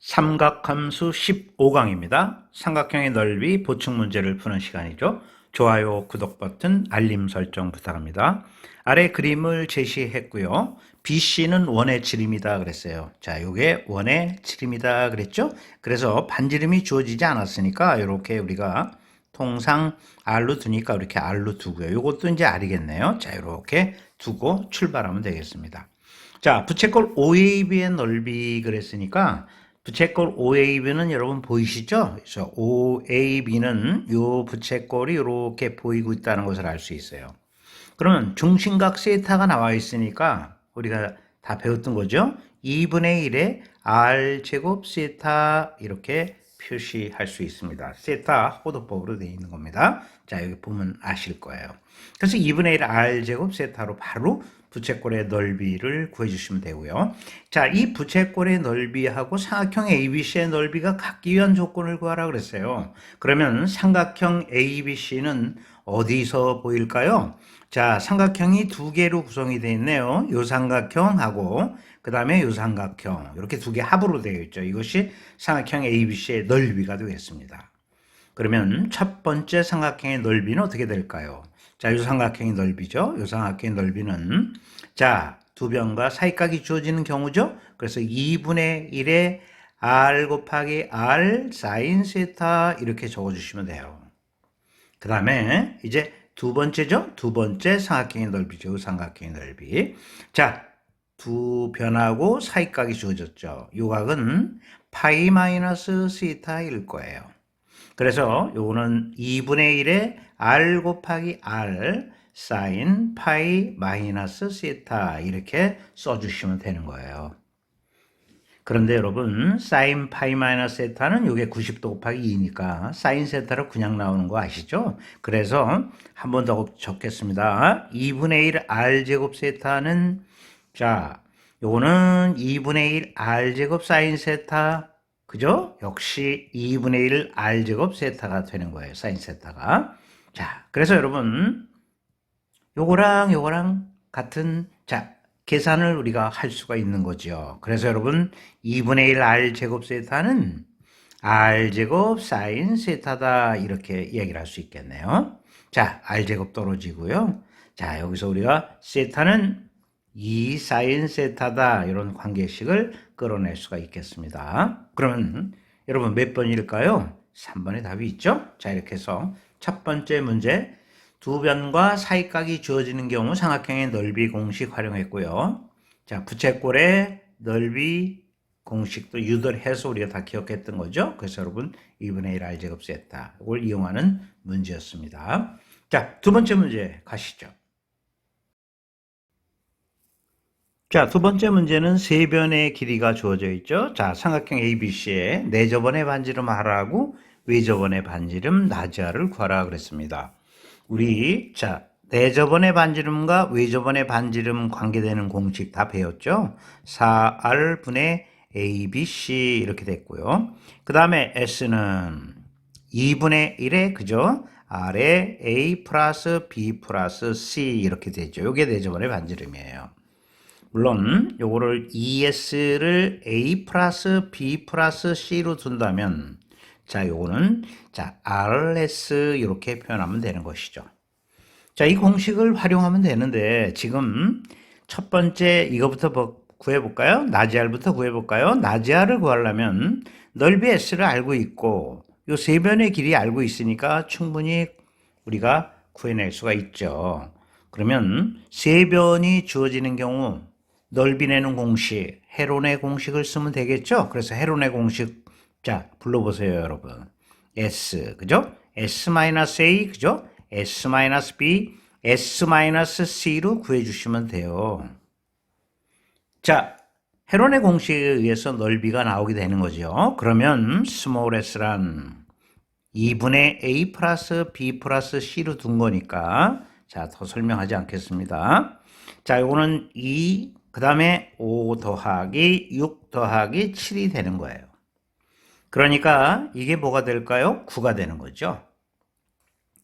삼각함수 15강입니다. 삼각형의 넓이 보충 문제를 푸는 시간이죠. 좋아요, 구독 버튼, 알림 설정 부탁합니다. 아래 그림을 제시했고요. BC는 원의 지름이다 그랬어요. 자, 요게 원의 지름이다 그랬죠? 그래서 반지름이 주어지지 않았으니까 이렇게 우리가 통상 R로 두니까 이렇게 R로 두고요. 요것도 이제 R이겠네요. 자, 이렇게 두고 출발하면 되겠습니다. 자, 부채꼴 OAB의 넓이 그랬으니까 부채꼴 OAB는 여러분 보이시죠? 그래서 OAB는 요 부채꼴이 이렇게 보이고 있다는 것을 알 수 있어요. 그러면 중심각 세타가 나와 있으니까 우리가 다 배웠던 거죠? 2분의 1에 R제곱 세타 이렇게 표시할 수 있습니다. 세타 호도법으로 되어 있는 겁니다. 자, 여기 보면 아실 거예요. 그래서 2분의 1 R제곱 세타로 바로 부채꼴의 넓이를 구해주시면 되고요. 자, 이 부채꼴의 넓이하고 삼각형 ABC의 넓이가 같기 위한 조건을 구하라 그랬어요. 그러면 삼각형 ABC는 어디서 보일까요? 자, 삼각형이 두 개로 구성이 되어 있네요. 요 삼각형하고 그 다음에 요 삼각형 이렇게 두 개 합으로 되어 있죠. 이것이 삼각형 ABC의 넓이가 되겠습니다. 그러면 첫 번째 삼각형의 넓이는 어떻게 될까요? 자, 요 삼각형의 넓이죠. 요 삼각형의 넓이는 자, 두 변과 사이각이 주어지는 경우죠. 그래서 2분의 1에 R 곱하기 R 사인 세타 이렇게 적어주시면 돼요. 그 다음에 이제 두 번째죠. 두 번째 삼각형의 넓이죠. 요 삼각형의 넓이. 자, 두 변하고 사이각이 주어졌죠. 요 각은 파이 마이너스 시타일 거예요. 그래서 요거는 2분의 1에 R 곱하기 R 사인 파이 마이너스 시타 이렇게 써주시면 되는 거예요. 그런데 여러분 사인 파이 마이너스 세타는 이게 90도 곱하기 2니까 사인 세타로 그냥 나오는 거 아시죠? 그래서 한 번 더 적겠습니다. 2분의 1 R제곱 세타는 자 요거는 2분의 1 R제곱 사인 세타 그죠? 역시 2분의 1 R제곱 세타가 되는 거예요. 사인 세타가. 자, 그래서 여러분 요거랑 같은 자 계산을 우리가 할 수가 있는 거죠. 그래서 여러분 2분의 1 R제곱 세타는 R제곱 사인 세타다 이렇게 얘기를 할 수 있겠네요. 자, R제곱 떨어지고요. 자, 여기서 우리가 세타는 2 사인 세타다 이런 관계식을 끌어낼 수가 있겠습니다. 그러면 여러분 몇 번일까요? 3번의 답이 있죠? 자, 이렇게 해서 첫 번째 문제 두 변과 사이각이 주어지는 경우 삼각형의 넓이 공식 활용했고요. 자, 부채꼴의 넓이 공식도 유도해서 우리가 다 기억했던 거죠. 그래서 여러분 2분의 1 R제곱 세타 이걸 이용하는 문제였습니다. 자, 두 번째 문제 가시죠. 자, 두 번째 문제는 세 변의 길이가 주어져 있죠. 자, 삼각형 ABC에 내저번의 반지름 하라고 외저번의 반지름 나지하를 구하라 그랬습니다. 우리 자 내저번의 반지름과 외저번의 반지름 관계되는 공식 다 배웠죠? 4R분의 ABC 이렇게 됐고요. 그 다음에 S는 2분의 1에 그죠? R에 A 플러스 B 플러스 C 이렇게 되죠. 이게 내저번의 반지름이에요. 물론 요거를 ES를 A 플러스 B 플러스 C로 둔다면 자, 요거는 자, RS 이렇게 표현하면 되는 것이죠. 자, 이 공식을 활용하면 되는데 지금 첫 번째 이거부터 구해볼까요? 나지알부터 구해볼까요? 나지알을 구하려면 넓이 S를 알고 있고 요 세 변의 길이 알고 있으니까 충분히 우리가 구해낼 수가 있죠. 그러면 세 변이 주어지는 경우 넓이 내는 공식, 헤론의 공식을 쓰면 되겠죠? 그래서 헤론의 공식 자, 불러보세요, 여러분. S, 그죠? S-A, 그죠? S-B, S-C로 구해주시면 돼요. 자, 헤론의 공식에 의해서 넓이가 나오게 되는 거죠. 그러면 스몰 s란 2분의 A 플러스 B 플러스 C로 둔 거니까 자, 더 설명하지 않겠습니다. 자, 요거는 2, 그 다음에 5 더하기 6 더하기 7이 되는 거예요. 그러니까 이게 뭐가 될까요? 9가 되는 거죠.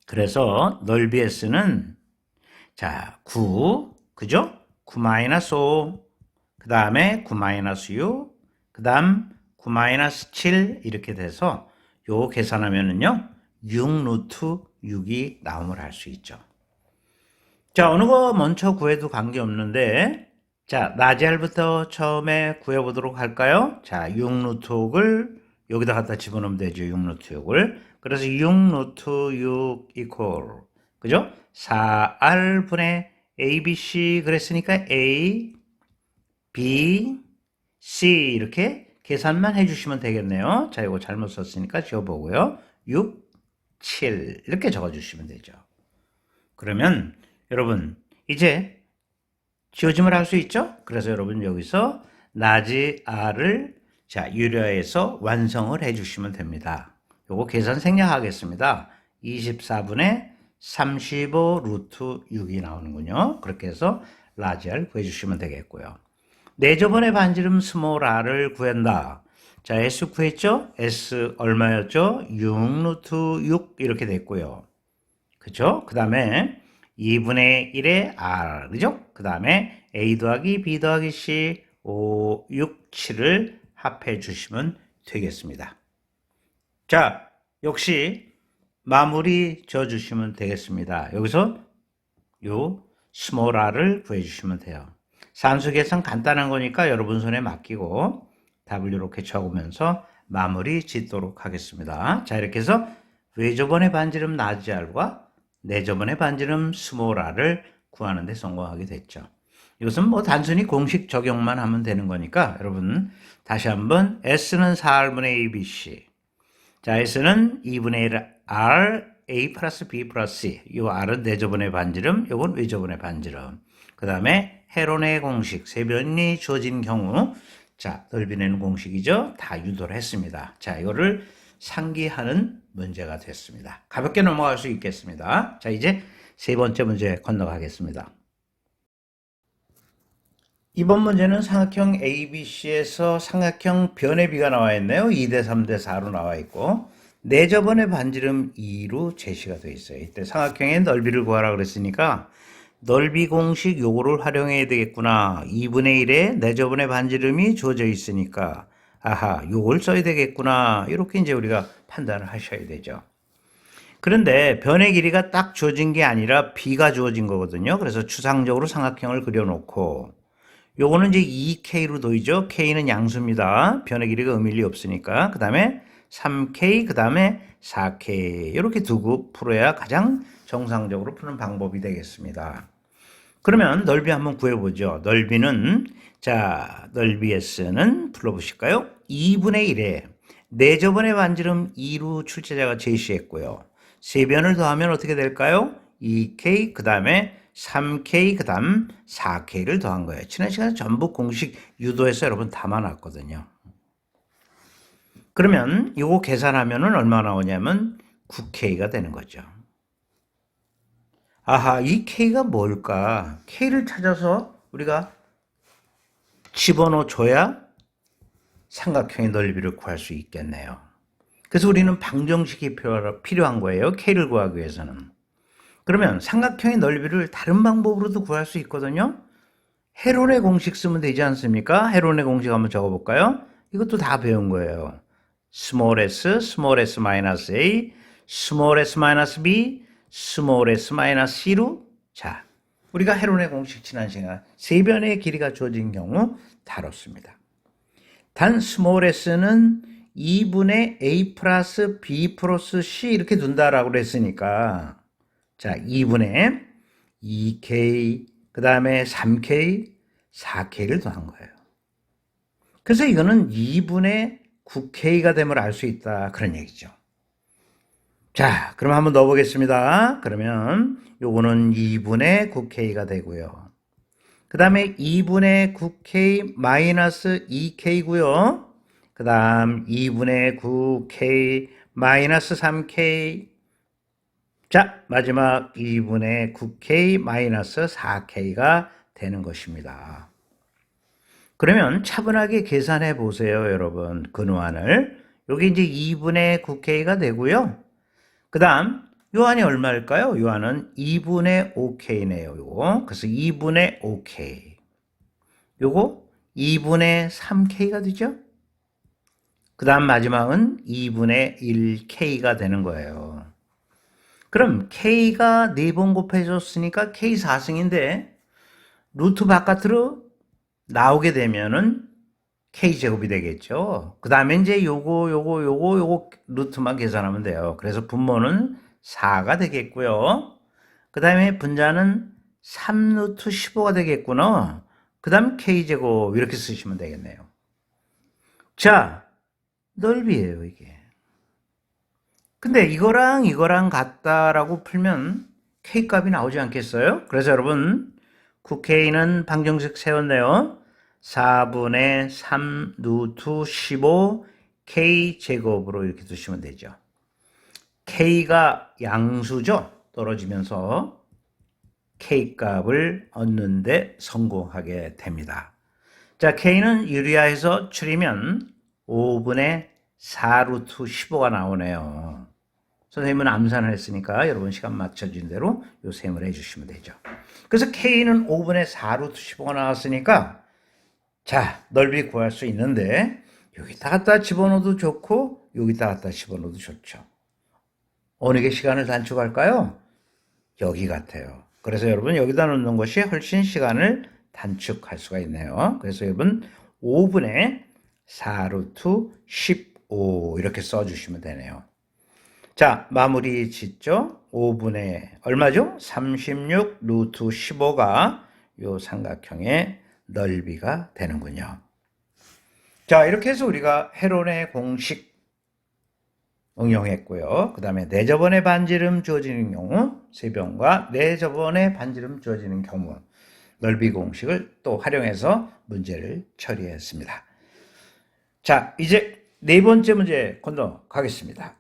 그래서 넓이 S는 자 9, 그죠? 9 마이너스 5, 그 다음에 9 마이너스 6, 그 다음 9-7 이렇게 돼서 요 계산하면은요 6 루트 6이 나옴을 알 수 있죠. 자, 어느 거 먼저 구해도 관계없는데, 자, 나지알부터 처음에 구해보도록 할까요? 자, 6 루트 6을 여기다 갖다 집어넣으면 되죠. 6 루트 6을. 그래서 6 루트 6 이퀄, 그죠? 4R분의 ABC 그랬으니까 A, B, C 이렇게 계산만 해주시면 되겠네요. 자, 이거 잘못 썼으니까 지워보고요. 6, 7 이렇게 적어주시면 되죠. 그러면 여러분 이제 지워짐을 할 수 있죠? 그래서 여러분 여기서 나지 R을 자 유려해서 완성을 해주시면 됩니다. 요거 계산 생략하겠습니다. 24분의 35 루트 6이 나오는군요. 그렇게 해서 라지 R 구해주시면 되겠고요. 네 저번에 반지름 스몰 r을 구한다. 자, S 구했죠? S 얼마였죠? 6 루트 6 이렇게 됐고요. 그죠? 그 다음에 2분의 1의 r, 그죠? 그 다음에 a 더하기 b 더하기 c 5, 6, 7을 합해 주시면 되겠습니다. 자, 역시 마무리 져 주시면 되겠습니다. 여기서 요 스몰 r을 구해 주시면 돼요. 산수 계산 간단한 거니까 여러분 손에 맡기고 답을 이렇게 적으면서 마무리 짓도록 하겠습니다. 자, 이렇게 해서 외저번의 반지름 나지 r과 내저번의 반지름 스몰 r을 구하는 데 성공하게 됐죠. 이것은 뭐 단순히 공식 적용만 하면 되는 거니까 여러분 다시 한번 S는 4R분의 ABC, 자, S는 2분의 1 R A 플러스 B 플러스 C, 이 R은 내저번의 반지름, 이건 외저번의 반지름. 그 다음에 헤론의 공식, 세변이 주어진 경우, 자, 넓이내는 공식이죠. 다 유도를 했습니다. 자, 이거를 상기하는 문제가 됐습니다. 가볍게 넘어갈 수 있겠습니다. 자, 이제 세 번째 문제 건너가겠습니다. 이번 문제는 삼각형 ABC에서 삼각형 변의 비가 나와 있네요. 2대 3대 4로 나와 있고 내저번의 반지름 2로 제시가 되어 있어요. 이때 삼각형의 넓이를 구하라 그랬으니까 넓이 공식 요거를 활용해야 되겠구나. 2분의 1에 내저번의 반지름이 주어져 있으니까 아하, 요걸 써야 되겠구나. 이렇게 이제 우리가 판단을 하셔야 되죠. 그런데 변의 길이가 딱 주어진 게 아니라 b가 주어진 거거든요. 그래서 추상적으로 삼각형을 그려놓고 요거는 이제 2K로 도이죠. K는 양수입니다. 변의 길이가 의미일리 없으니까. 그 다음에 3K, 그 다음에 4K 이렇게 두고 풀어야 가장 정상적으로 푸는 방법이 되겠습니다. 그러면 넓이 한번 구해보죠. 넓이는 자, 넓이 S는 불러보실까요? 2분의 1에 내저번의 반지름 2로 출제자가 제시했고요. 세 변을 더하면 어떻게 될까요? 2K, 그 다음에 3K, 그 다음 4K를 더한 거예요. 지난 시간에 전부 공식 유도해서 여러분 담아놨거든요. 그러면 이거 계산하면은 얼마 나오냐면 9K가 되는 거죠. 아하, 이 K가 뭘까? K를 찾아서 우리가 집어넣어 줘야 삼각형의 넓이를 구할 수 있겠네요. 그래서 우리는 방정식이 필요한 거예요. K를 구하기 위해서는. 그러면 삼각형의 넓이를 다른 방법으로도 구할 수 있거든요. 헤론의 공식 쓰면 되지 않습니까? 헤론의 공식 한번 적어볼까요? 이것도 다 배운 거예요. 스몰 s, 스몰 s 마이너스 a, 스몰 s 마이너스 b, 스몰 s 마이너스 c로 자, 우리가 헤론의 공식 지난 시간 세 변의 길이가 주어진 경우 다뤘습니다. 단 스몰 s는 2분의 a 플러스 b 플러스 c 이렇게 둔다라고 그랬으니까 자, 2분의 2k, 그 다음에 3k, 4k를 더한 거예요. 그래서 이거는 2분의 9k가 됨을 알 수 있다. 그런 얘기죠. 자, 그럼 한번 넣어보겠습니다. 그러면 요거는 2분의 9k가 되고요. 그 다음에 2분의 9k 마이너스 2k고요. 그 다음 2분의 9k 마이너스 3k. 자, 마지막 2분의 9k 마이너스 4k가 되는 것입니다. 그러면 차분하게 계산해 보세요, 여러분. 근호안을. 여기 이제 2분의 9k가 되고요. 그 다음, 요 안이 얼마일까요? 요 안은 2분의 5k네요, 요거. 그래서 2분의 5k. 요거 2분의 3k가 되죠? 그 다음 마지막은 2분의 1K가 되는 거예요. 그럼 K가 4번 곱해줬으니까 K 4승인데 루트 바깥으로 나오게 되면은 K제곱이 되겠죠. 그 다음에 이제 요거 루트만 계산하면 돼요. 그래서 분모는 4가 되겠고요. 그 다음에 분자는 3루트 15가 되겠구나. 그 다음 K제곱 이렇게 쓰시면 되겠네요. 자, 넓이에요, 이게. 근데 이거랑 같다라고 풀면 K값이 나오지 않겠어요? 그래서 여러분, 9K는 방정식 세웠네요. 4분의 3 루트 15 K제곱으로 이렇게 두시면 되죠. K가 양수죠? 떨어지면서 K값을 얻는데 성공하게 됩니다. 자, K는 유리화해서 줄이면 5분의 4 루트 15가 나오네요. 선생님은 암산을 했으니까 여러분 시간 맞춰진 대로 요 셈을 해주시면 되죠. 그래서 K는 5분의 4 루트 15가 나왔으니까 자, 넓이 구할 수 있는데 여기다 갖다 집어넣어도 좋고 여기다 갖다 집어넣어도 좋죠. 어느 게 시간을 단축할까요? 여기 같아요. 그래서 여러분 여기다 넣는 것이 훨씬 시간을 단축할 수가 있네요. 그래서 여러분 5분의 4 루트 15 이렇게 써주시면 되네요. 자, 마무리 짓죠. 5분의 얼마죠? 36 루트 15가 요 삼각형의 넓이가 되는군요. 자, 이렇게 해서 우리가 헤론의 공식 응용했고요. 그 다음에 내저번에 반지름 주어지는 경우, 세변과 내저번에 반지름 주어지는 경우 넓이 공식을 또 활용해서 문제를 처리했습니다. 자, 이제 네 번째 문제 건너가겠습니다.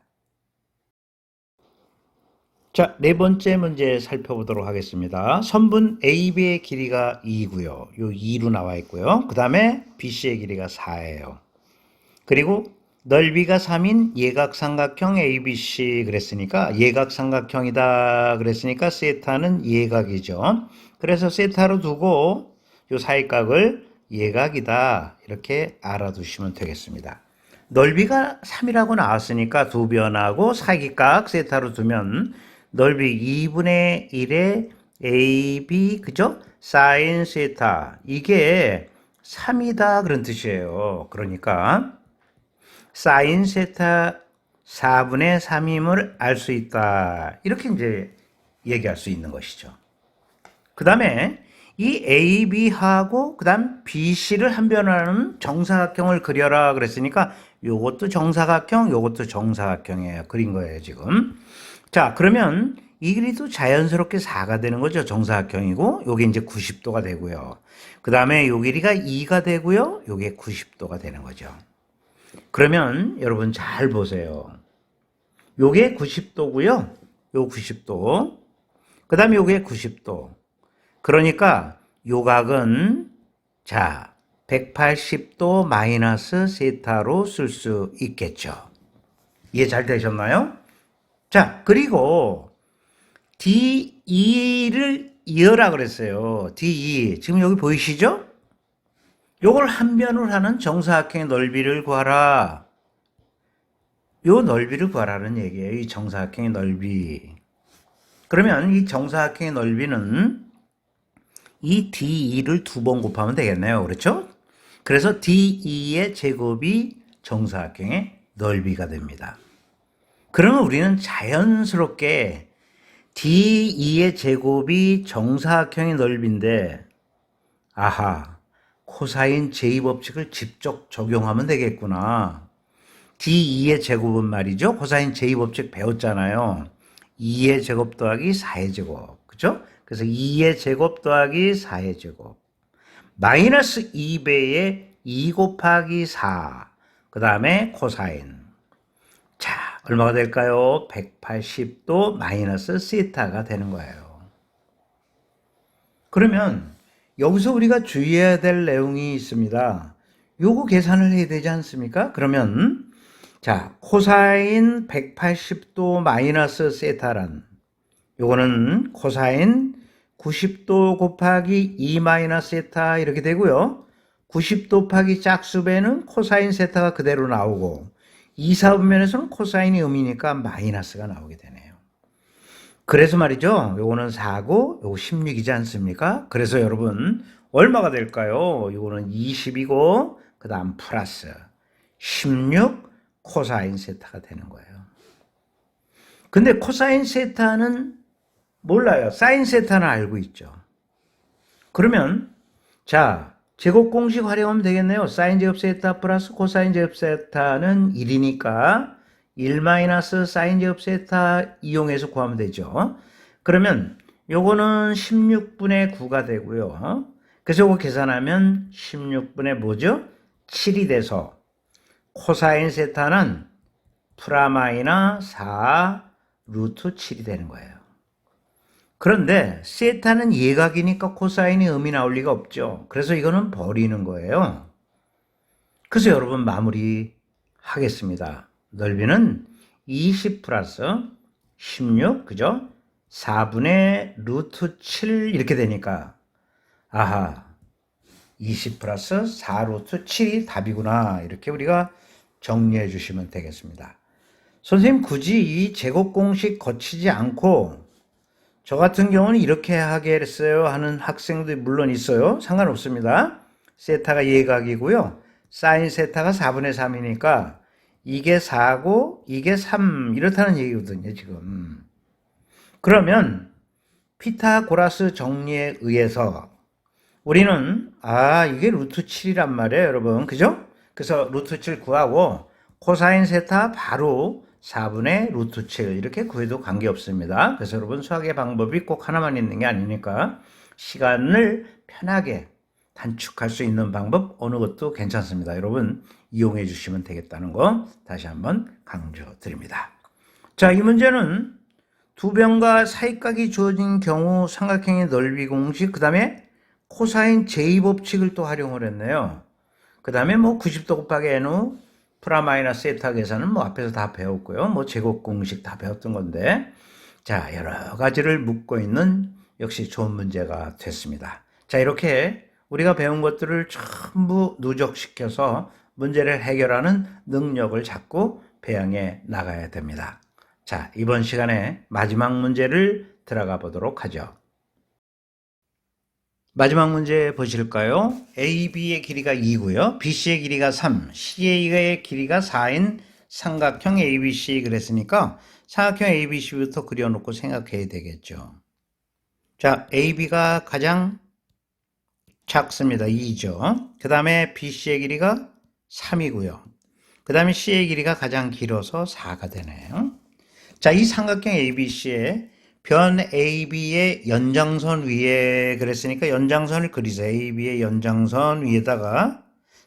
자, 네 번째 문제 살펴보도록 하겠습니다. 선분 AB의 길이가 2고요. 요 2로 나와 있고요. 그 다음에 BC의 길이가 4예요. 그리고 넓이가 3인 예각삼각형 ABC 그랬으니까 예각삼각형이다 그랬으니까 세타는 예각이죠. 그래서 세타로 두고 요 사이각을 예각이다 이렇게 알아두시면 되겠습니다. 넓이가 3이라고 나왔으니까 두 변하고 사이각 세타로 두면 넓이 2분의 1의 AB 그죠? 사인 세타 이게 3이다 그런 뜻이에요. 그러니까 사인 세타 4분의 3임을 알 수 있다. 이렇게 이제 얘기할 수 있는 것이죠. 그 다음에 이 AB하고 그 다음 BC를 한 변하는 정사각형을 그려라 그랬으니까 요것도 정사각형, 요것도 정사각형이에요. 그린 거예요, 지금. 자, 그러면 이 길이도 자연스럽게 4가 되는 거죠. 정사각형이고, 요게 이제 90도가 되고요. 그 다음에 요 길이가 2가 되고요. 요게 90도가 되는 거죠. 그러면 여러분 잘 보세요. 요게 90도고요. 요 90도. 그 다음에 요게 90도. 그러니까 요 각은 자 180도 마이너스 세타로 쓸 수 있겠죠. 이해 잘 되셨나요? 자, 그리고 D2를 이어라 그랬어요. D2. 지금 여기 보이시죠? 요걸 한 변을 하는 정사각형의 넓이를 구하라. 요 넓이를 구하라는 얘기예요. 이 정사각형의 넓이. 그러면 이 정사각형의 넓이는 이 D2를 두 번 곱하면 되겠네요. 그렇죠? 그래서 D2의 제곱이 정사각형의 넓이가 됩니다. 그러면 우리는 자연스럽게 D2의 제곱이 정사각형의 넓이인데 아하, 코사인 제2법칙을 직접 적용하면 되겠구나. D2의 제곱은 말이죠. 코사인 제2법칙 배웠잖아요. 2의 제곱 더하기 4의 제곱. 그죠? 그래서 2의 제곱 더하기 4의 제곱. 마이너스 2배의 2 곱하기 4. 그 다음에 코사인. 자, 얼마가 될까요? 180도 마이너스 세타가 되는 거예요. 그러면 여기서 우리가 주의해야 될 내용이 있습니다. 요거 계산을 해야 되지 않습니까? 그러면 자, 코사인 180도 마이너스 세타란 요거는 코사인 90도 곱하기 2 마이너스 세타 이렇게 되고요. 90 곱하기 짝수배는 코사인 세타가 그대로 나오고 2, 4분면에서는 코사인이 음이니까 마이너스가 나오게 되네요. 그래서 말이죠. 요거는 4고 요거 16이지 않습니까? 그래서 여러분 얼마가 될까요? 요거는 20이고 그 다음 플러스 16 코사인 세타가 되는 거예요. 근데 코사인 세타는 몰라요. 사인 세타는 알고 있죠. 그러면 자 제곱 공식 활용하면 되겠네요. 사인 제곱 세타 플러스 코사인 제곱 세타는 1이니까 1 마이너스 사인 제곱 세타 이용해서 구하면 되죠. 그러면 요거는 16분의 9가 되고요. 그래서 요거 계산하면 16분의 뭐죠? 7이 돼서 코사인 세타는 프라마이나 4 루트 7이 되는 거예요. 그런데 세타는 예각이니까 코사인이 음이 나올 리가 없죠. 그래서 이거는 버리는 거예요. 그래서 여러분 마무리 하겠습니다. 넓이는 20 플러스 16, 그죠? 4분의 루트 7 이렇게 되니까 아하 20 플러스 4 루트 7이 답이구나. 이렇게 우리가 정리해 주시면 되겠습니다. 선생님 굳이 이 제곱 공식 거치지 않고 저 같은 경우는 이렇게 하겠어요 하는 학생도 물론 있어요. 상관없습니다. 세타가 예각이고요. 사인 세타가 4분의 3이니까 이게 4고 이게 3 이렇다는 얘기거든요. 지금. 그러면 피타고라스 정리에 의해서 우리는 이게 루트 7이란 말이에요. 여러분. 그죠? 그래서 루트 7 구하고 코사인 세타 바로 4분의 루트 7 이렇게 구해도 관계없습니다. 그래서 여러분 수학의 방법이 꼭 하나만 있는 게 아니니까 시간을 편하게 단축할 수 있는 방법 어느 것도 괜찮습니다. 여러분 이용해 주시면 되겠다는 거 다시 한번 강조드립니다. 자, 이 문제는 두 변과 사이각이 주어진 경우 삼각형의 넓이 공식 그 다음에 코사인 제2법칙을 또 활용을 했네요. 그 다음에 90도 곱하기 n 프라마이너스 세타 계산은 앞에서 다 배웠고요. 제곱 공식 다 배웠던 건데 자 여러 가지를 묻고 있는 역시 좋은 문제가 됐습니다. 자 이렇게 우리가 배운 것들을 전부 누적시켜서 문제를 해결하는 능력을 자꾸 배양해 나가야 됩니다. 자 이번 시간에 마지막 문제를 들어가 보도록 하죠. 마지막 문제 보실까요? AB의 길이가 2고요. BC의 길이가 3, CA의 길이가 4인 삼각형 ABC 그랬으니까 삼각형 ABC부터 그려놓고 생각해야 되겠죠. 자, AB가 가장 작습니다. 2죠. 그 다음에 BC의 길이가 3이고요. 그 다음에 C의 길이가 가장 길어서 4가 되네요. 자, 이 삼각형 ABC의 변 AB의 연장선 위에 그랬으니까 연장선을 그리세요. AB의 연장선 위에다가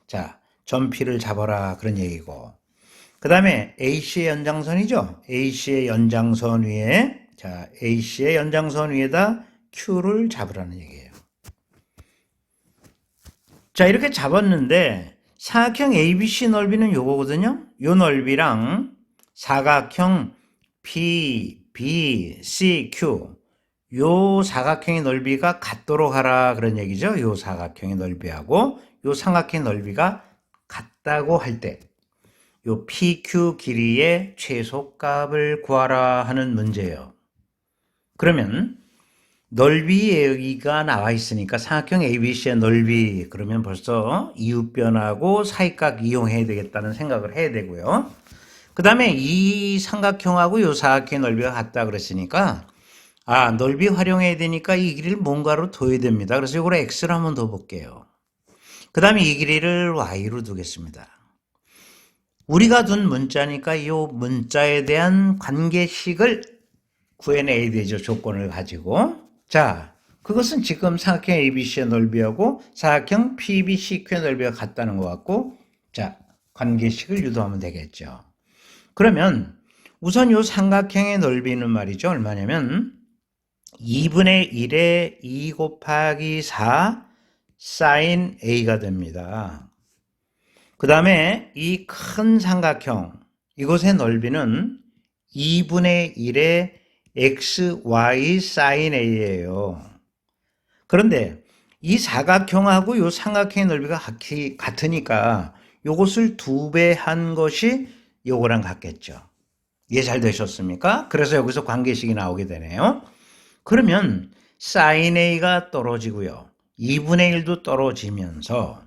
자 점피를 잡아라 그런 얘기고 그 다음에 AC의 연장선이죠. AC의 연장선 위에 자 AC의 연장선 위에다 Q를 잡으라는 얘기예요. 자 이렇게 잡았는데 사각형 ABC 넓이는 요거거든요. 요 넓이랑 사각형 B, C, Q 요 사각형의 넓이가 같도록 하라 그런 얘기죠. 요 사각형의 넓이하고 요 삼각형의 넓이가 같다고 할 때 요 PQ 길이의 최소값을 구하라 하는 문제예요. 그러면 넓이 여기가 나와 있으니까 삼각형 ABC의 넓이 그러면 벌써 이웃변하고 사이각 이용해야 되겠다는 생각을 해야 되고요. 그 다음에 이 삼각형하고 이 사각형의 넓이가 같다 그랬으니까 넓이 활용해야 되니까 이 길이를 뭔가로 둬야 됩니다. 그래서 이걸 x로 한번 더 볼게요. 그 다음에 이 길이를 y로 두겠습니다. 우리가 둔 문자니까 이 문자에 대한 관계식을 구해내야 되죠. 조건을 가지고. 자, 그것은 지금 사각형 ABC의 넓이하고 사각형 PBCQ의 넓이가 같다는 것 같고 자, 관계식을 유도하면 되겠죠. 그러면 우선 이 삼각형의 넓이는 말이죠. 얼마냐면 2분의 1에 2 곱하기 4 사인 A가 됩니다. 그 다음에 이 큰 삼각형 이곳의 넓이는 2분의 1에 XY 사인 A예요. 그런데 이 사각형하고 요 삼각형의 넓이가 같으니까 요것을 2배 한 것이 요거랑 같겠죠. 이해 잘 되셨습니까? 그래서 여기서 관계식이 나오게 되네요. 그러면 sin A가 떨어지고요. 2분의 1도 떨어지면서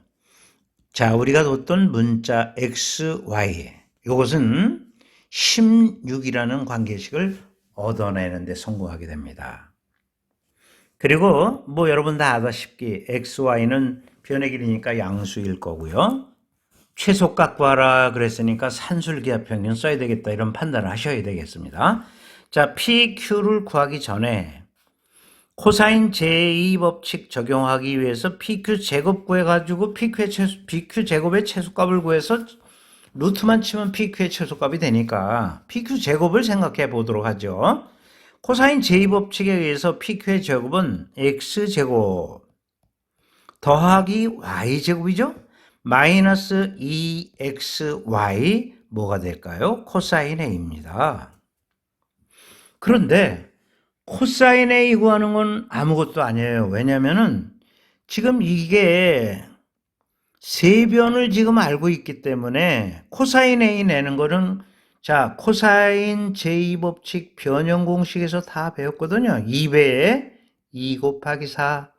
자, 우리가 뒀던 문자 XY 이것은 16이라는 관계식을 얻어내는 데 성공하게 됩니다. 그리고 뭐 여러분 다 아다시피 XY는 변의 길이니까 양수일 거고요. 최소값 구하라 그랬으니까 산술기하평균 써야 되겠다 이런 판단을 하셔야 되겠습니다. 자, PQ를 구하기 전에 코사인 제2법칙 적용하기 위해서 PQ 제곱 구해가지고 BQ 제곱의 최소값을 구해서 루트만 치면 PQ의 최소값이 되니까 PQ 제곱을 생각해 보도록 하죠. 코사인 제2법칙에 의해서 PQ의 제곱은 X제곱 더하기 Y제곱이죠. 마이너스 2XY 뭐가 될까요? 코사인 A입니다. 그런데 코사인 A 구하는 건 아무것도 아니에요. 왜냐면은 지금 이게 세변을 지금 알고 있기 때문에 코사인 A 내는 거는 자, 코사인 제2법칙 변형 공식에서 다 배웠거든요. 2배에 2 곱하기 4,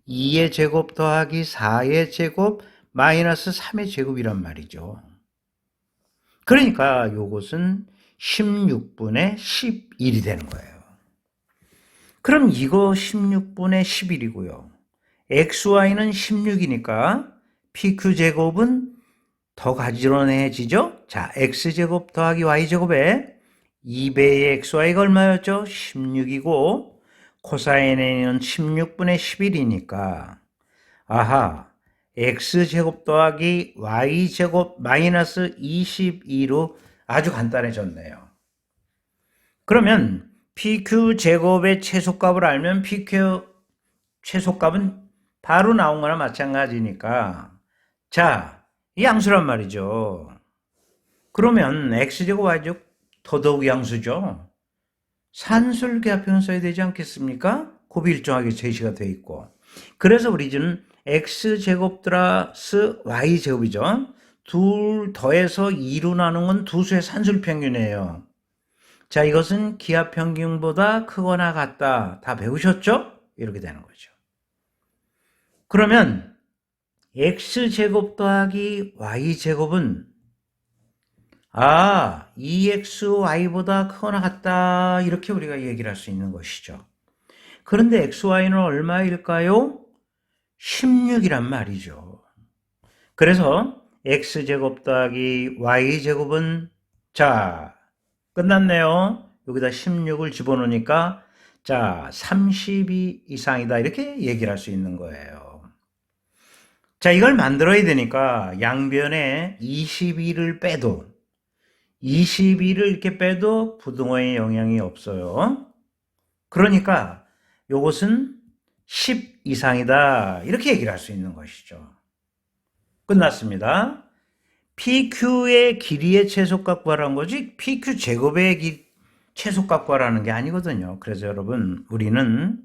2의 제곱 더하기 4의 제곱 마이너스 3의 제곱이란 말이죠. 그러니까 요것은 16분의 11이 되는 거예요. 그럼 이거 16분의 11이고요. XY는 16이니까 PQ제곱은 더 가지런해지죠? 자, X제곱 더하기 Y제곱에 2배의 XY가 얼마였죠? 16이고 코사인 A는 16분의 11이니까 아하, X제곱 더하기 Y제곱 마이너스 22로 아주 간단해졌네요. 그러면 PQ 제곱의 최소값을 알면 PQ 최소값은 바로 나온 거나 마찬가지니까 자, 이 양수란 말이죠. 그러면 X제곱 Y제곱 더더욱 양수죠. 산술계합형을 써야 되지 않겠습니까? 곱이 일정하게 제시가 되어 있고 그래서 우리는 X제곱 플러스 Y제곱이죠. 둘 더해서 2로 나눈 건 두 수의 산술평균이에요. 자, 이것은 기하평균보다 크거나 같다. 다 배우셨죠? 이렇게 되는 거죠. 그러면 X제곱 더하기 Y제곱은 2XY보다 크거나 같다. 이렇게 우리가 얘기를 할 수 있는 것이죠. 그런데 XY는 얼마일까요? 16이란 말이죠. 그래서 X제곱 더하기 Y제곱은 자, 끝났네요. 여기다 16을 집어넣으니까 자, 32 이상이다. 이렇게 얘기를 할 수 있는 거예요. 자, 이걸 만들어야 되니까 양변에 22를 빼도 22를 이렇게 빼도 부등호의 영향이 없어요. 그러니까 이것은 10 이상이다. 이렇게 얘기를 할 수 있는 것이죠. 끝났습니다. PQ의 길이의 최소값 구하라는 거지 PQ 제곱의 최소값 구하라는 게 아니거든요. 그래서 여러분 우리는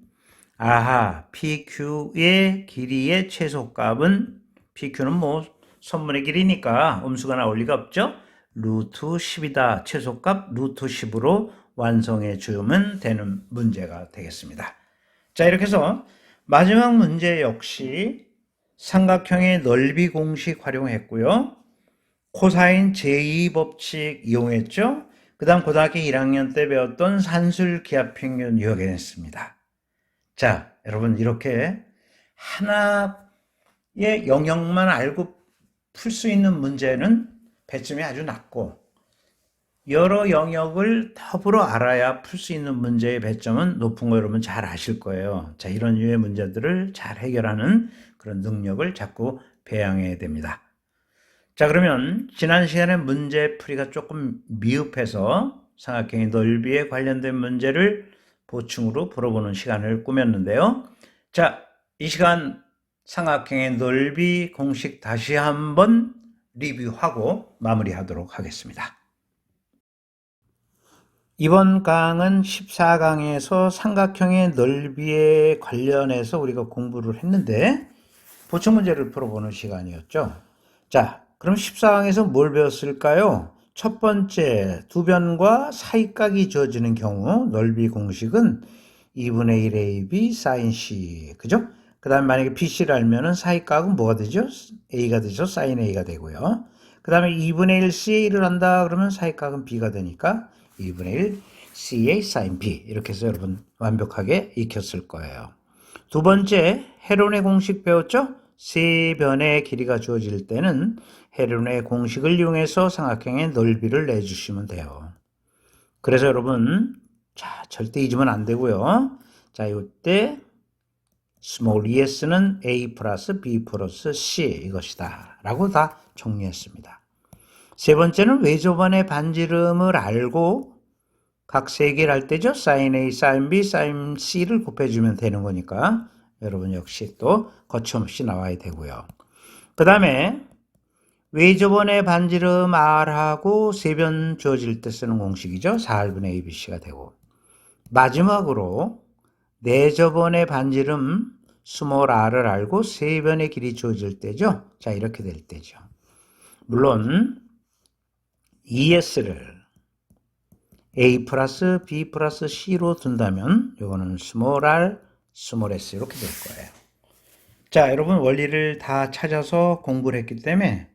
PQ의 길이의 최소값은 PQ는 뭐 선분의 길이니까 음수가 나올 리가 없죠. 루트 10이다. 최소값 루트 10으로 완성해 주면 되는 문제가 되겠습니다. 자, 이렇게 해서 마지막 문제 역시 삼각형의 넓이 공식 활용했고요. 코사인 제2법칙 이용했죠. 그 다음 고등학교 1학년 때 배웠던 산술기하평균 이용했습니다. 자, 여러분 이렇게 하나의 영역만 알고 풀 수 있는 문제는 배점이 아주 낮고 여러 영역을 더불어 알아야 풀 수 있는 문제의 배점은 높은 거 여러분 잘 아실 거예요. 자, 이런 류의 문제들을 잘 해결하는 그런 능력을 자꾸 배양해야 됩니다. 자, 그러면 지난 시간에 문제 풀이가 조금 미흡해서 삼각형의 넓이에 관련된 문제를 보충으로 풀어보는 시간을 꾸몄는데요. 자, 이 시간 삼각형의 넓이 공식 다시 한번 리뷰하고 마무리하도록 하겠습니다. 이번 강은 14강에서 삼각형의 넓이에 관련해서 우리가 공부를 했는데 보충 문제를 풀어보는 시간이었죠. 자, 그럼 14강에서 뭘 배웠을까요? 첫 번째, 두 변과 사이각이 주어지는 경우 넓이 공식은 2분의 1ab sin c, 그죠? 그 다음에 만약에 bc를 알면은 사이각은 뭐가 되죠? a가 되죠? sin a가 되고요. 그 다음에 2분의 1 ca를 한다 그러면 사이각은 b가 되니까 2분의 1 ca sin b, 이렇게 해서 여러분 완벽하게 익혔을 거예요. 두 번째, 헤론의 공식 배웠죠? 세 변의 길이가 주어질 때는 헤론의 공식을 이용해서 삼각형의 넓이를 내주시면 돼요. 그래서 여러분, 자, 절대 잊으면 안 되고요. 자, 이때 small es는 a 플러스 b 플러스 c 이것이다 라고 다 정리했습니다. 세 번째는 외접원의 반지름을 알고 각 세 개를 할 때죠. sin A, sin B, sin C를 곱해주면 되는 거니까 여러분 역시 또 거침없이 나와야 되고요. 그 다음에 외접원의 반지름 R하고 세변 주어질 때 쓰는 공식이죠. 4분의 ABC가 되고, 마지막으로 내접원의 반지름 스몰 r을 알고 세변의 길이 주어질 때죠. 자, 이렇게 될 때죠. 물론 ES를 A 플러스 B 플러스 C로 둔다면 이거는 스몰 r, 스몰 s 이렇게 될 거예요. 자, 여러분 원리를 다 찾아서 공부를 했기 때문에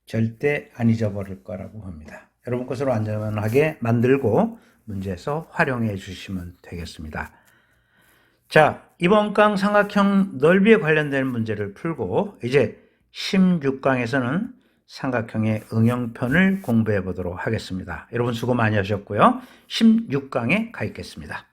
절대 안 잊어버릴 거라고 봅니다. 여러분 것으로 안전하게 만들고 문제에서 활용해 주시면 되겠습니다. 자, 이번 강 삼각형 넓이에 관련된 문제를 풀고 이제 16강에서는 삼각형의 응용편을 공부해 보도록 하겠습니다. 여러분 수고 많이 하셨고요. 16강에 가 있겠습니다.